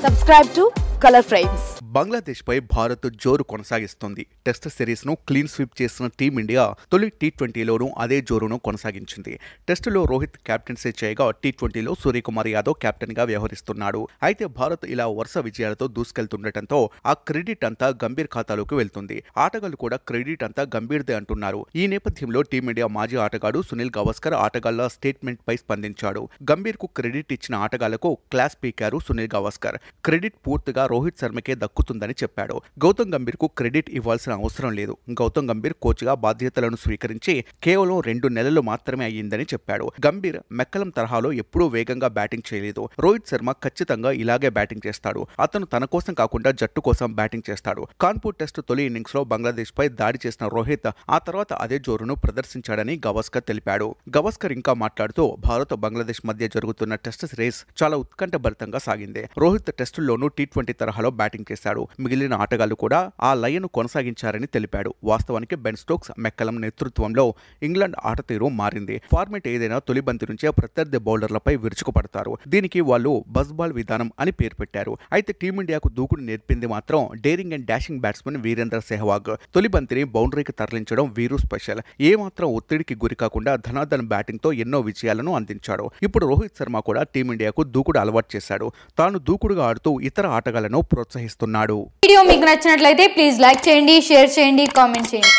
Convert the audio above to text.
Subscribe to Color Frames. Bangladesh పై భారత్ జోరు కొనసాగిస్తుంది. Test series ను క్లీన్ స్వీప్ చేసిన టీమిండియా తొలి టీ20లోనూ అదే జోరును కొనసాగించింది. టెస్టులో రోహిత్ కెప్టెన్సీ చేయగా టీ20లో సూర్యకుమార్ యాదవ్ కెప్టెన్ గా వ్యవహరిస్తున్నాడు. అయితే భారత్ ఇలా వరుస విజయాలతో దూసుకెళ్తుండటంతో ఆ క్రెడిట్ అంతా గంభీర్ ఖాతాలోకి వెళ్తుంది. ఆటగాళ్లు కూడా క్రెడిట్ అంతా గంభీర్దే అంటున్నారు. ఈ నేపథ్యంలో టీమిండియా మాజీ ఆటగాడు సునీల్ గవాస్కర్ ఆటగాళ్ల స్టేట్మెంట్ పై స్పందించాడు. గంభీర్ కు క్రెడిట్ ఇచ్చిన ఆటగాళ్లకు క్లాస్ పీకారు సునీల్ గవాస్కర్. క్రెడిట్ పూర్తిగా రోహిత్ శర్మకే దక్కుతుందని చెప్పాడు. గౌతమ్ గంభీర్ కు క్రెడిట్ ఇవ్వాల్సిన అవసరం లేదు. గౌతమ్ గంభీర్ కోచ్ గా బాధ్యతలను స్వీకరించి కేవలం 2 నెలలు మాత్రమే అయ్యిందని చెప్పాడు. గంభీర్ మెక్కలం తరహాలో ఎప్పుడూ వేగంగా బ్యాటింగ్ చేయలేదు. రోహిత్ శర్మ ఖచ్చితంగా ఇలాగే బ్యాటింగ్ చేస్తాడు. అతను తన కోసం కాకుండా జట్టు కోసం బ్యాటింగ్ చేస్తాడు. కాన్పూర్ టెస్ట్ తొలి ఇన్నింగ్స్ లో బంగ్లాదేశ్ పై దాడి చేసిన రోహిత్ ఆ తర్వాత అదే జోరును ప్రదర్శించాడని గవాస్కర్ తెలిపాడు. గవాస్కర్ ఇంకా మాట్లాడుతూ భారత్ బంగ్లాదేశ్ మధ్య జరుగుతున్న టెస్ట్ సిరీస్ చాలా ఉత్కంఠభరితంగా సాగింది. రోహిత్ టెస్టుల్లోనూ టీ20 తరహాలో బ్యాటింగ్ చేశాడు. మిగిలిన ఆటగాళ్లు కూడా ఆ లయను కొనసాగించారని తెలిపాడు. వాస్తవానికి బెన్ స్టోక్స్, మెక్కలం నేతృత్వంలో ఇంగ్లాండ్ ఆట తీరు మారింది. ఫార్మేట్ ఏదైనా తొలి బంతి నుంచే ప్రత్యర్థి బౌలర్లపై విరుచుకుపడతారు. దీనికి వాళ్ళు బజ్ బాల్ విధానం అని పేరు పెట్టారు. అయితే టీమిండియాకు దూకుడు నేర్పింది మాత్రం daring and dashing batsmen Virender Sehwag. తొలి బంతిని బౌండరీకి తరలించడం వీరు స్పెషల్. ఏమాత్రం ఒత్తిడికి గురి కాకుండా ధనాధన బ్యాటింగ్ తో ఎన్నో విజయాలను అందించాడు. ఇప్పుడు రోహిత్ శర్మ కూడా టీమిండియాకు దూకుడు అలవాటు చేశాడు. తాను దూకుడుగా ఆడుతూ ఇతర ఆటగాళ్లను ప్రోత్సహిస్తున్నాడు. వీడియో మీకు నచ్చినట్లయితే ప్లీజ్ లైక్ చేయండి, షేర్ చేయండి, కామెంట్ చేయండి.